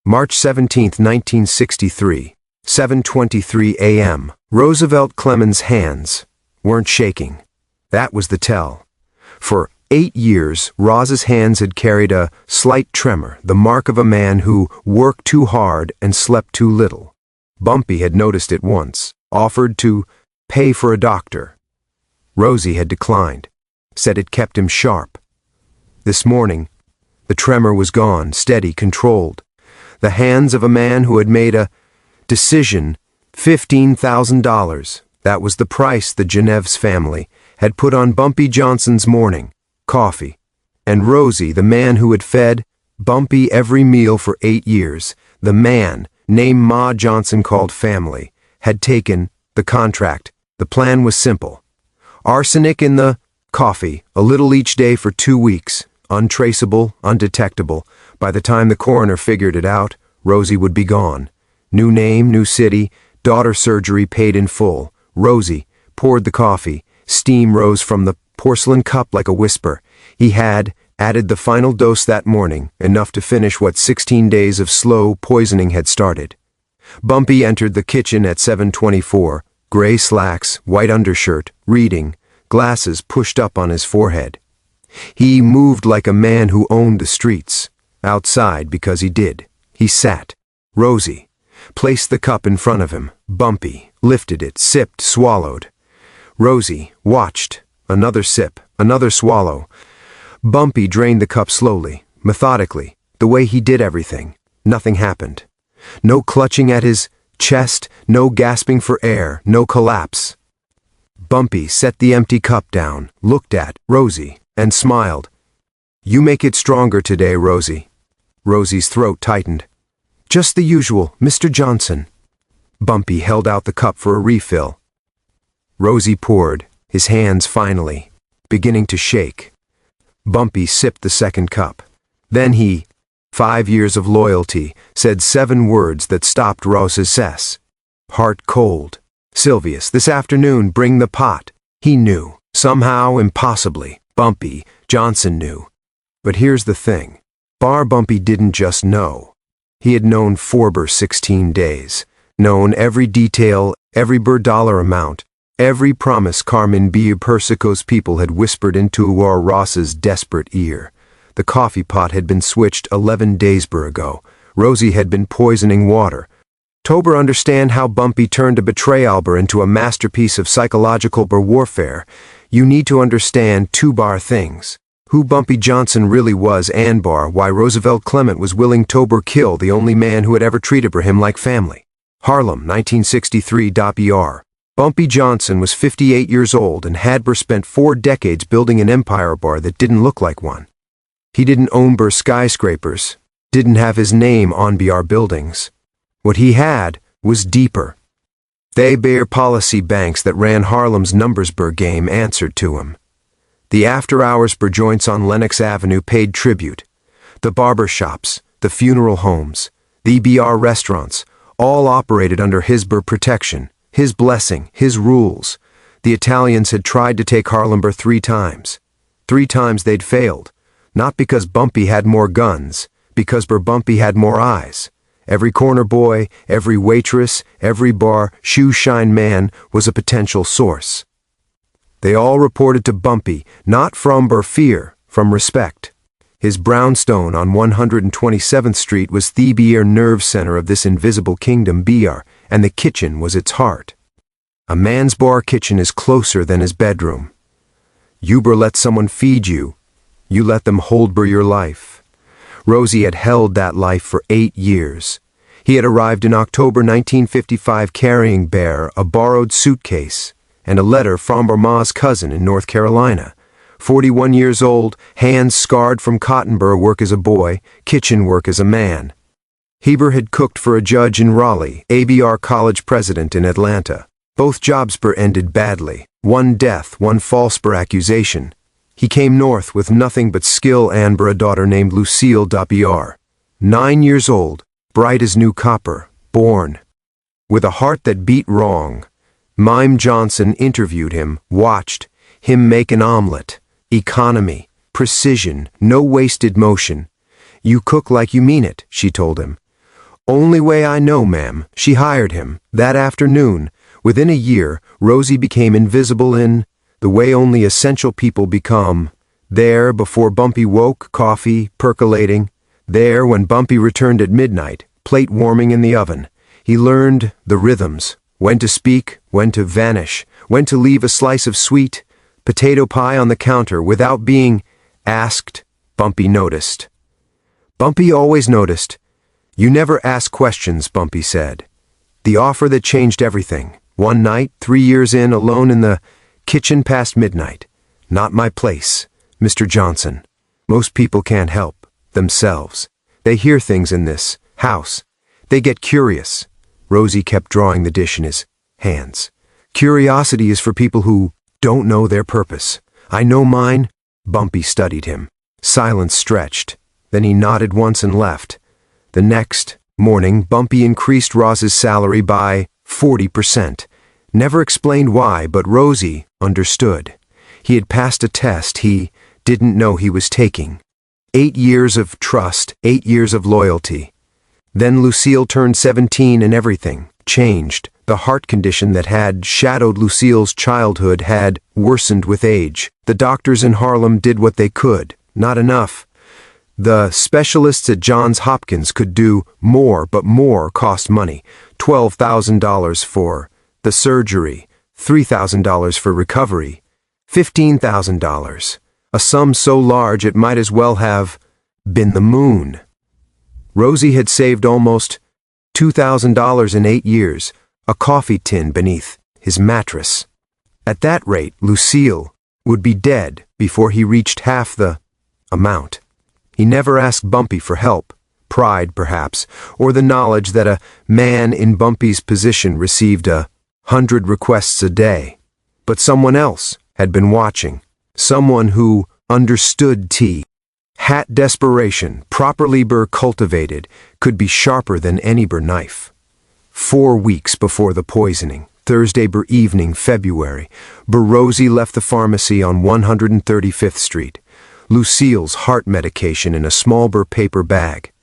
March 17, 1963, 7:23 a.m. Roosevelt Clement's hands weren't shaking. That was the tell. For 8 years, Roz's hands had carried a slight tremor, the mark of a man who worked too hard and slept too little. Bumpy had noticed it once, offered to pay for a doctor. Rosie had declined, said it kept him sharp. This morning, the tremor was gone, steady, controlled. The hands of a man who had made a decision, $15,000. That was the price the Genevves family had put on Bumpy Johnson's morning coffee. And Rosie, the man who had fed Bumpy every meal for 8 years, the man named Ma Johnson called family, had taken the contract. The plan was simple. Arsenic in the coffee, a little each day for 2 weeks, untraceable, undetectable. By the time the coroner figured it out, Rosie would be gone. New name, new city, daughter surgery paid in full. Rosie poured the coffee. Steam rose from the porcelain cup like a whisper. He had added the final dose that morning, enough to finish what 16 days of slow poisoning had started. Bumpy entered the kitchen at 7:24, gray slacks, white undershirt, reading, glasses pushed up on his forehead. He moved like a man who owned the streets. Outside because he did. He sat. Rosie placed the cup in front of him. Bumpy lifted it, sipped, swallowed. Rosie watched. Another sip, another swallow. Bumpy drained the cup slowly, methodically, the way he did everything. Nothing happened. No clutching at his chest, no gasping for air, no collapse. Bumpy set the empty cup down, looked at Rosie, and smiled. "You make it stronger today, Rosie." Rosie's throat tightened. "Just the usual, Mr. Johnson." Bumpy held out the cup for a refill. Rosie poured, his hands finally beginning to shake. Bumpy sipped the second cup. Then he, 5 years of loyalty, said 7 words that stopped Rose's cess. Heart cold. "Sylvius, this afternoon, bring the pot." He knew. Somehow, impossibly, Bumpy Johnson knew. But here's the thing. Bumpy didn't just know. He had known for 16 days. Known every detail, every dollar amount, every promise Carmen B. Persico's people had whispered into Ross's desperate ear. The coffee pot had been switched 11 days ago. Rosie had been poisoning water. To understand how Bumpy turned a betrayal into a masterpiece of psychological warfare, you need to understand 2 things. Who Bumpy Johnson really was and why Roosevelt Clement was willing to kill the only man who had ever treated him like family. Harlem, 1963. Bumpy Johnson was 58 years old and had spent 4 decades building an empire that didn't look like one. He didn't own skyscrapers, didn't have his name on buildings. What he had was deeper. They policy banks that ran Harlem's numbers game answered to him. The after-hours joints on Lenox Avenue paid tribute. The barber shops, the funeral homes, the restaurants, all operated under his protection, his blessing, his rules. The Italians had tried to take Harlem 3 times. 3 times they'd failed. Not because Bumpy had more guns, because Bumpy had more eyes. Every corner boy, every waitress, every shoe shine man was a potential source. They all reported to Bumpy, not from fear, from respect. His brownstone on 127th Street was the nerve center of this invisible kingdom and the kitchen was its heart. A man's kitchen is closer than his bedroom. You let someone feed you, you let them hold your life. Rosie had held that life for 8 years. He had arrived in October 1955 carrying a borrowed suitcase and a letter from Ma's cousin in North Carolina. 41 years old, hands scarred from cotton burr work as a boy, kitchen work as a man. Heber had cooked for a judge in Raleigh, ABR college president in Atlanta. Both jobs ended badly. 1 death, 1 false accusation. He came north with nothing but skill and a daughter named Lucille Br. 9 years old, bright as new copper, born. With a heart that beat wrong. Mime Johnson interviewed him, watched him make an omelet. Economy, precision, no wasted motion. "You cook like you mean it," she told him. Only way I know, ma'am. She hired him. That afternoon, within a year, Rosie became invisible in the way only essential people become. There, before Bumpy woke, coffee percolating. There, when Bumpy returned at midnight, plate warming in the oven. He learned the rhythms, when to speak, when to vanish, when to leave a slice of sweet potato pie on the counter without being asked. Bumpy noticed. Bumpy always noticed. You never ask questions, Bumpy said. The offer that changed everything. One night, 3 years in, alone in the kitchen past midnight. Not my place, Mr. Johnson. Most people can't help themselves. They hear things in this house. They get curious. Rosie kept drawing the dish in his hands. Curiosity is for people who don't know their purpose. I know mine. Bumpy studied him. Silence stretched. Then he nodded once and left. The next morning, Bumpy increased Roz's salary by 40%. Never explained why, but Rosie understood. He had passed a test he didn't know he was taking. 8 years of trust, 8 years of loyalty. Then Lucille turned 17 and everything changed. The heart condition that had shadowed Lucille's childhood had worsened with age. The doctors in Harlem did what they could. Not enough. The specialists at Johns Hopkins could do more, but more cost money. $12,000 for the surgery, $3,000 for recovery, $15,000. A sum so large it might as well have been the moon. Rosie had saved almost $2,000 in 8 years, a coffee tin beneath his mattress. At that rate, Lucille would be dead before he reached half the amount. He never asked Bumpy for help, pride perhaps, or the knowledge that a man in Bumpy's position received 100 requests a day. But someone else had been watching, someone who understood hat desperation, properly cultivated, could be sharper than any knife. 4 weeks before the poisoning, Thursday evening, February, Rosie left the pharmacy on 135th Street. Lucille's heart medication in a small paper bag.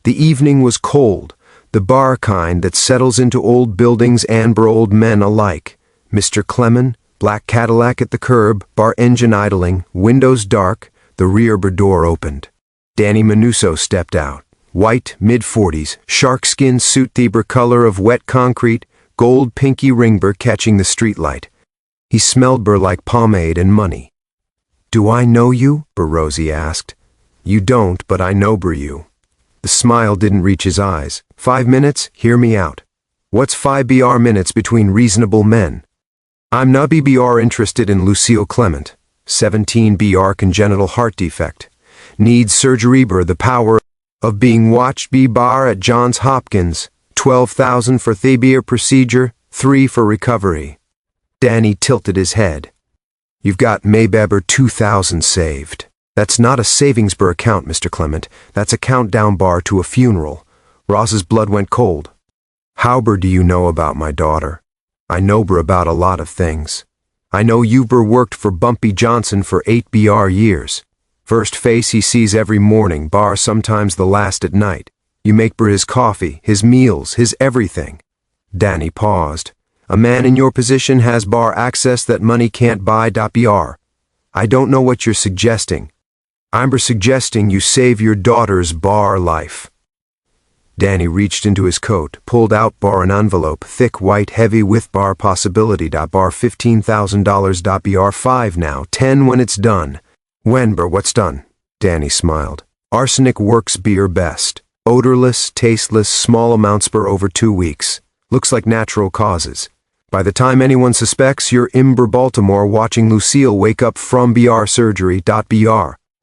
The evening was cold, the bar kind that settles into old buildings and old men alike. Mr. Clement, black Cadillac at the curb, bar engine idling, windows dark, the rear door opened. Danny Manuso stepped out. White, mid-40s, shark-skin suit, the color of wet concrete, gold pinky ring catching the streetlight. He smelled like pomade and money. Do I know you? Rosie asked. You don't, but I know you. The smile didn't reach his eyes. 5 minutes? Hear me out. What's 5 minutes between reasonable men? I'm not interested in Lucille Clement. 17 congenital heart defect. Needs surgery the power of being watched at Johns Hopkins. 12,000 for the procedure, 3 for recovery. Danny tilted his head. You've got maybe 2,000 saved. That's not a savings account, Mr. Clement. That's a countdown to a funeral. Ross's blood went cold. How do you know about my daughter? I know about a lot of things. I know you've worked for Bumpy Johnson for 8 years. First face he sees every morning, sometimes the last at night. You make his coffee, his meals, his everything. Danny paused. A man in your position has access that money can't buy. I don't know what you're suggesting. I'm suggesting you save your daughter's life. Danny reached into his coat, pulled out an envelope, thick, white, heavy with possibility. $15,000. 5 now, 10 when it's done. When what's done? Danny smiled. Arsenic works beer best. Odorless, tasteless, small amounts over 2 weeks. Looks like natural causes. By the time anyone suspects, you're in Baltimore watching Lucille wake up from surgery.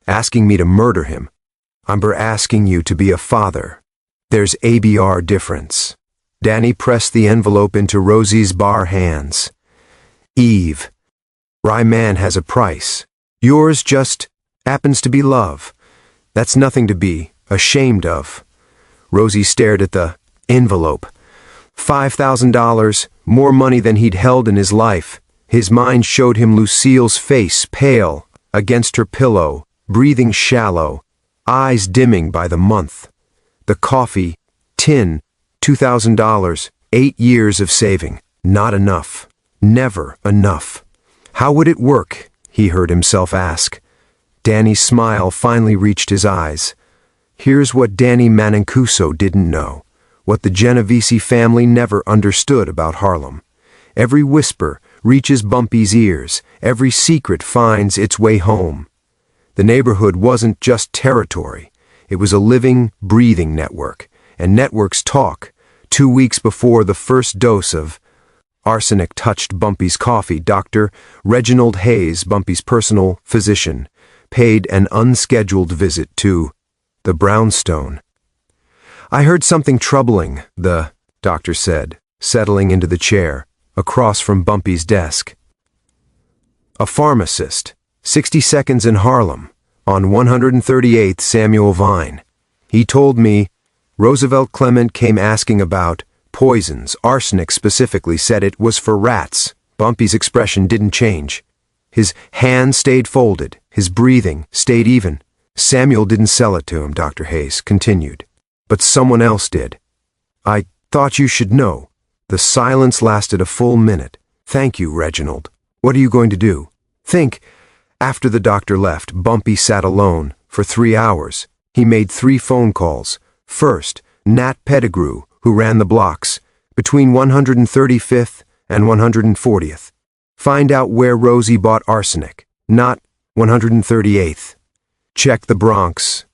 Asking me to murder him. I'm asking you to be a father. There's a difference. Danny pressed the envelope into Rosie's hands. Eve. Rye man has a price. Yours just happens to be love. That's nothing to be ashamed of. Rosie stared at the envelope. $5,000, more money than he'd held in his life. His mind showed him Lucille's face, pale, against her pillow, breathing shallow, eyes dimming by the month. The coffee tin $2,000, 8 years of saving. Not enough. Never enough. How would it work? He heard himself ask. Danny's smile finally reached his eyes. Here's what Danny Mancuso didn't know, what the Genevese family never understood about Harlem. Every whisper reaches Bumpy's ears, every secret finds its way home. The neighborhood wasn't just territory, it was a living, breathing network, and networks talk. 2 weeks before the first dose of arsenic touched Bumpy's coffee, Dr. Reginald Hayes, Bumpy's personal physician, paid an unscheduled visit to the brownstone. I heard something troubling, the doctor said, settling into the chair across from Bumpy's desk. A pharmacist, 60 seconds in Harlem, on 138th Samuel Vine. He told me Roosevelt Clement came asking about poisons. Arsenic specifically, said it was for rats. Bumpy's expression didn't change. His hand stayed folded. His breathing stayed even. Samuel didn't sell it to him, Dr. Hayes continued. But someone else did. I thought you should know. The silence lasted a full minute. Thank you, Reginald. What are you going to do? Think. After the doctor left, Bumpy sat alone for 3 hours. He made 3 phone calls. First, Nat Pettigrew, who ran the blocks, between 135th and 140th. Find out where Rosie bought arsenic, not 138th. Check the Bronx.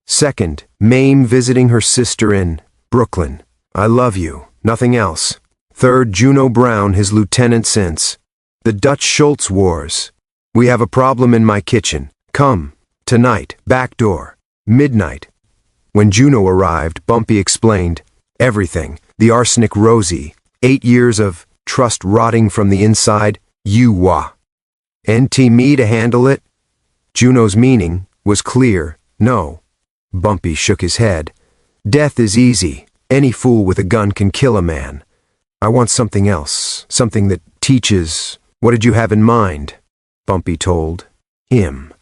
Second, Mame visiting her sister in Brooklyn. I love you, nothing else. Third, Juno Brown, his lieutenant since the Dutch Schultz Wars. We have a problem in my kitchen. Come, tonight, back door, midnight. When Juno arrived, Bumpy explained everything. The arsenic Rosie, 8 years of trust rotting from the inside. You wa. NT me to handle it? Juno's meaning was clear. No. Bumpy shook his head. Death is easy. Any fool with a gun can kill a man. I want something else, something that teaches. What did you have in mind? Bumpy told him.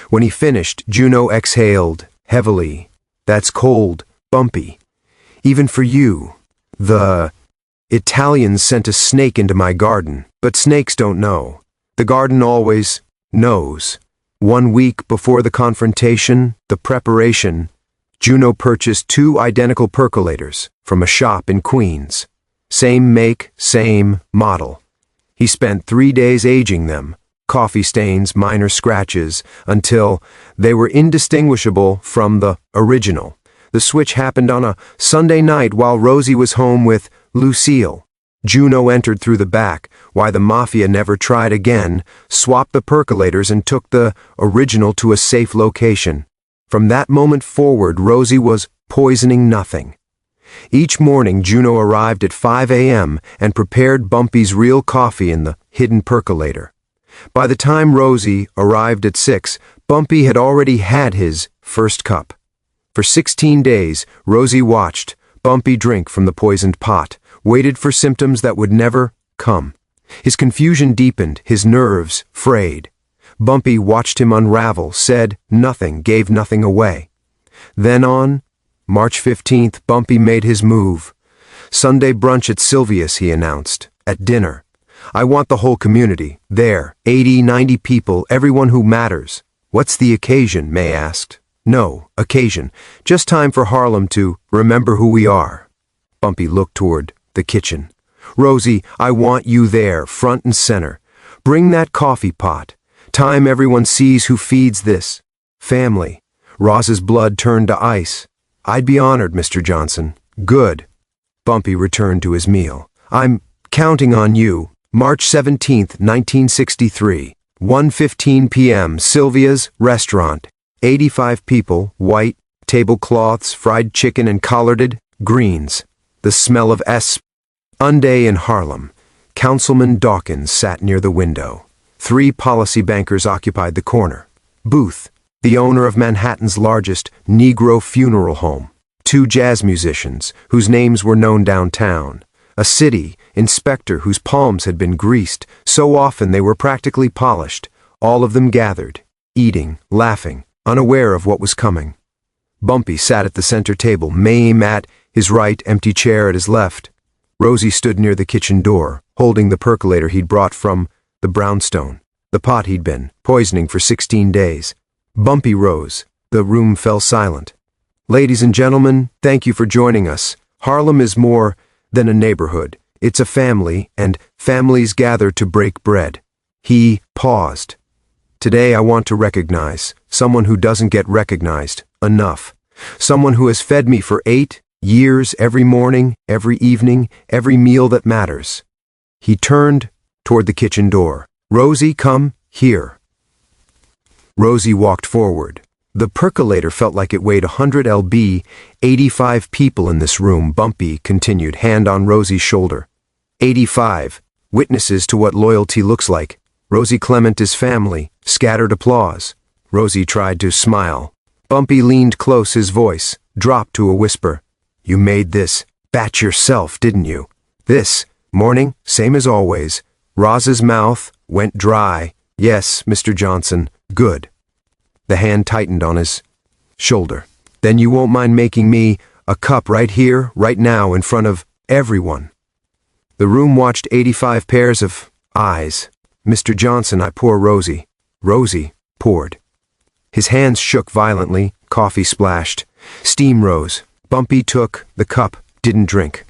When he finished, Juno exhaled heavily. That's cold, Bumpy. Even for you. The Italians sent a snake into my garden, but snakes don't know. The garden always knows. 1 week before the confrontation, the preparation, Juno purchased 2 identical percolators from a shop in Queens. Same make, same model. He spent 3 days aging them, coffee stains, minor scratches, until they were indistinguishable from the original. The switch happened on a Sunday night while Rosie was home with Lucille. Juno entered through the back, why the Mafia never tried again, swapped the percolators and took the original to a safe location. From that moment forward, Rosie was poisoning nothing. Each morning, Juno arrived at 5 a.m. and prepared Bumpy's real coffee in the hidden percolator. By the time Rosie arrived at 6, Bumpy had already had his first cup. For 16 days, Rosie watched Bumpy drink from the poisoned pot, waited for symptoms that would never come. His confusion deepened, his nerves frayed. Bumpy watched him unravel, said nothing, gave nothing away. Then on March 15th, Bumpy made his move. Sunday brunch at Sylvia's, he announced, at dinner. I want the whole community, there, 80, 90 people, everyone who matters. What's the occasion, May asked. No, occasion. Just time for Harlem to remember who we are. Bumpy looked toward the kitchen. Rosie, I want you there, front and center. Bring that coffee pot. Time everyone sees who feeds this family. Roz's blood turned to ice. I'd be honored, Mr. Johnson. Good. Bumpy returned to his meal. I'm counting on you. March 17th, 1963. 1:15 p.m. Sylvia's restaurant. 85 people, white, tablecloths, fried chicken and collarded greens. The smell of Unday in Harlem. Councilman Dawkins sat near the window. 3 policy bankers occupied the corner. Booth, the owner of Manhattan's largest Negro funeral home. 2 jazz musicians, whose names were known downtown. A city inspector whose palms had been greased so often they were practically polished. All of them gathered, eating, laughing, unaware of what was coming. Bumpy sat at the center table, Mame at his right empty chair at his left. Rosie stood near the kitchen door, holding the percolator he'd brought from the brownstone, the pot he'd been poisoning for 16 days. Bumpy rose. The room fell silent. "Ladies and gentlemen, thank you for joining us. Harlem is more than a neighborhood. It's a family, and families gather to break bread." He paused. "Today I want to recognize someone who doesn't get recognized enough. Someone who has fed me for 8 years, every morning, every evening, every meal that matters." He turned toward the kitchen door. "Rosie, come here." Rosie walked forward. The percolator felt like it weighed 100 lb, 85 people in this room. Bumpy continued, hand on Rosie's shoulder. 85 witnesses to what loyalty looks like. Rosie Clement is family. Scattered applause. Rosie tried to smile. Bumpy leaned close, his voice dropped to a whisper. "You made this batch yourself, didn't you?" This morning, same as always. Roz's mouth went dry. "Yes, Mr. Johnson, good." The hand tightened on his shoulder. "Then you won't mind making me a cup right here, right now, in front of everyone." The room watched 85 pairs of eyes. "Mr. Johnson, I pour Rosie." Rosie poured. His hands shook violently, coffee splashed. Steam rose. Bumpy took the cup, didn't drink.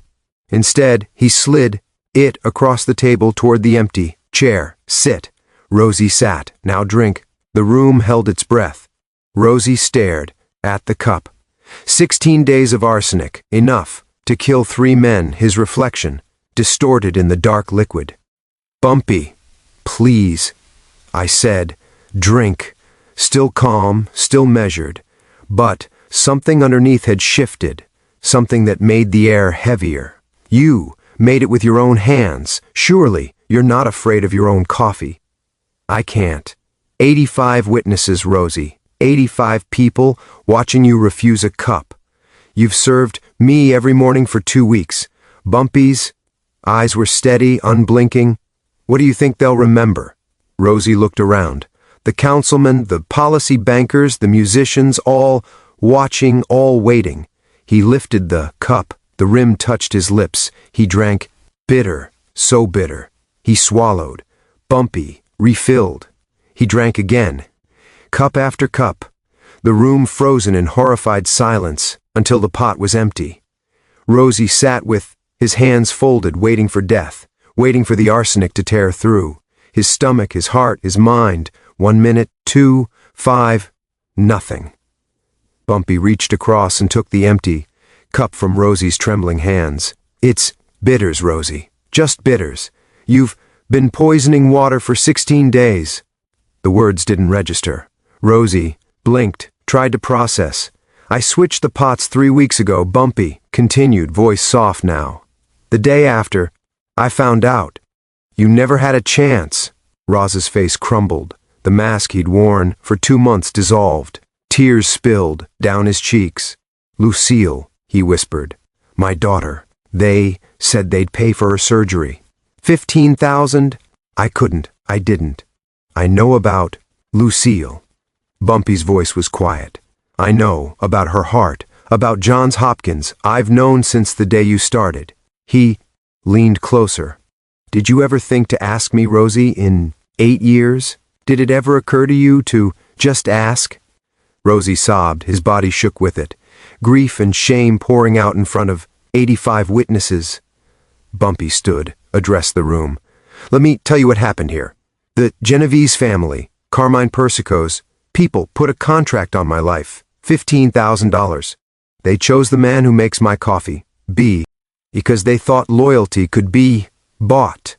Instead, he slid it across the table toward the empty chair. "Sit." Rosie sat. "Now drink." The room held its breath. Rosie stared at the cup. 16 days of arsenic, enough to kill 3 men, his reflection, distorted in the dark liquid. "Bumpy, please," I said. "Drink." Still calm, still measured. But something underneath had shifted, something that made the air heavier. "You made it with your own hands. Surely you're not afraid of your own coffee." "I can't." 85 witnesses, Rosie. 85 people watching you refuse a cup. You've served me every morning for 2 weeks. Bumpy's eyes were steady, unblinking. "What do you think they'll remember?" Rosie looked around. The councilmen, the policy bankers, the musicians, all watching, all waiting. He lifted the cup. The rim touched his lips. He drank. Bitter, so bitter. He swallowed. Bumpy refilled. He drank again. Cup after cup. The room frozen in horrified silence until the pot was empty. Rosie sat with his hands folded, waiting for death, waiting for the arsenic to tear through. His stomach, his heart, his mind. 1 minute, 2, 5, nothing. Bumpy reached across and took the empty cup from Rosie's trembling hands. "It's bitters, Rosie. Just bitters. You've been poisoning water for 16 days. The words didn't register. Rosie blinked, tried to process. "I switched the pots 3 weeks ago," Bumpy continued, voice soft now. "The day after, I found out. You never had a chance." Roz's face crumbled. The mask he'd worn for 2 months dissolved. Tears spilled down his cheeks. "Lucille," he whispered. "My daughter. They said they'd pay for her surgery. 15,000? I couldn't. I didn't. I know about Lucille." Bumpy's voice was quiet. "I know about her heart, about Johns Hopkins. I've known since the day you started." He leaned closer. "Did you ever think to ask me, Rosie, in 8 years? Did it ever occur to you to just ask?" Rosie sobbed. His body shook with it. Grief and shame pouring out in front of 85 witnesses. Bumpy stood, addressed the room. "Let me tell you what happened here. The Genevves family, Carmine Persico's people put a contract on my life, $15,000. They chose the man who makes my coffee, B, because they thought loyalty could be bought."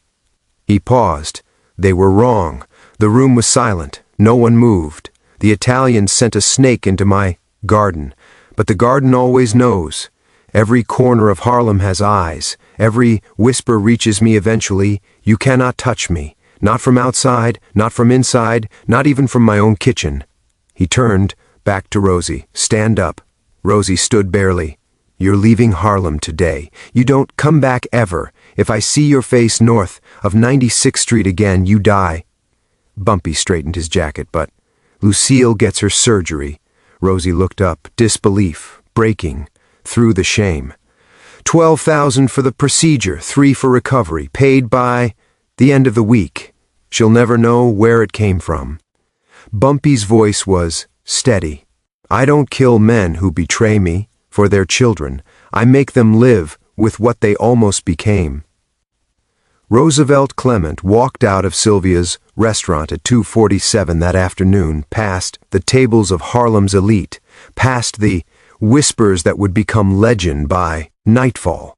He paused. They were wrong. The room was silent. No one moved. The Italians sent a snake into my garden. But the garden always knows. Every corner of Harlem has eyes. Every whisper reaches me eventually. You cannot touch me. Not from outside, not from inside, not even from my own kitchen. He turned back to Rosie. "Stand up." Rosie stood barely. "You're leaving Harlem today. You don't come back ever. If I see your face north of 96th Street again, you die." Bumpy straightened his jacket. "But Lucille gets her surgery." Rosie looked up, disbelief breaking through the shame. $12,000 for the procedure, $3,000 for recovery, paid by the end of the week. She'll never know where it came from. Bumpy's voice was steady. I don't kill men who betray me for their children. I make them live with what they almost became. Roosevelt Clement walked out of Sylvia's restaurant at 2:47 that afternoon, past the tables of Harlem's elite, past the whispers that would become legend by nightfall.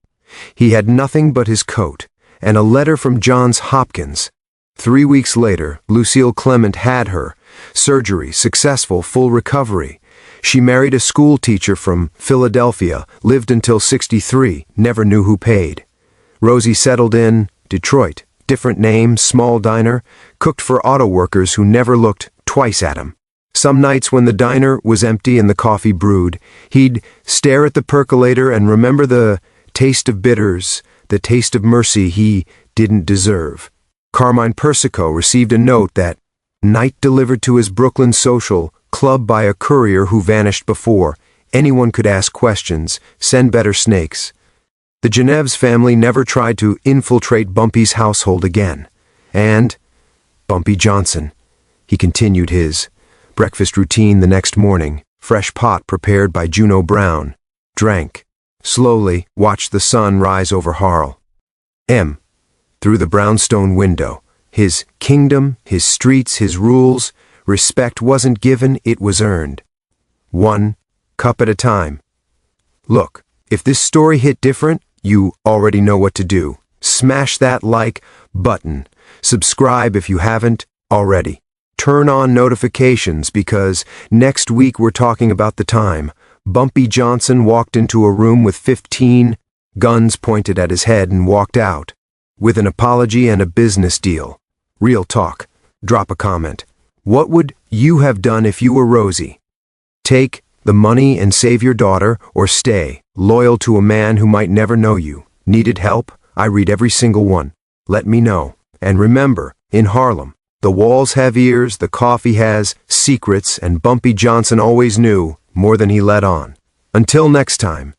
He had nothing but his coat and a letter from Johns Hopkins. 3 weeks later, Lucille Clement had her surgery, successful, full recovery. She married a school teacher from Philadelphia, lived until 63, never knew who paid. Rosie settled in Detroit, different name, small diner, cooked for auto workers who never looked twice at him. Some nights when the diner was empty and the coffee brewed, he'd stare at the percolator and remember the taste of bitters, the taste of mercy he didn't deserve. Carmine Persico received a note that night delivered to his Brooklyn social club by a courier who vanished before anyone could ask questions, send better snakes. The Genevves family never tried to infiltrate Bumpy's household again. And Bumpy Johnson. He continued his breakfast routine the next morning, fresh pot prepared by Juno Brown, drank, slowly watched the sun rise over Harlem. Through the brownstone window, his kingdom, his streets, his rules, respect wasn't given, it was earned. One cup at a time. Look, if this story hit different, you already know what to do. Smash that like button. Subscribe if you haven't already. Turn on notifications because next week we're talking about the time Bumpy Johnson walked into a room with 15 guns pointed at his head and walked out with an apology and a business deal. Real talk. Drop a comment. What would you have done if you were Rosie? Take the money and save your daughter, or stay loyal to a man who might never know you? Needed help? I read every single one. Let me know. And remember, in Harlem, the walls have ears, the coffee has secrets, and Bumpy Johnson always knew more than he let on. Until next time.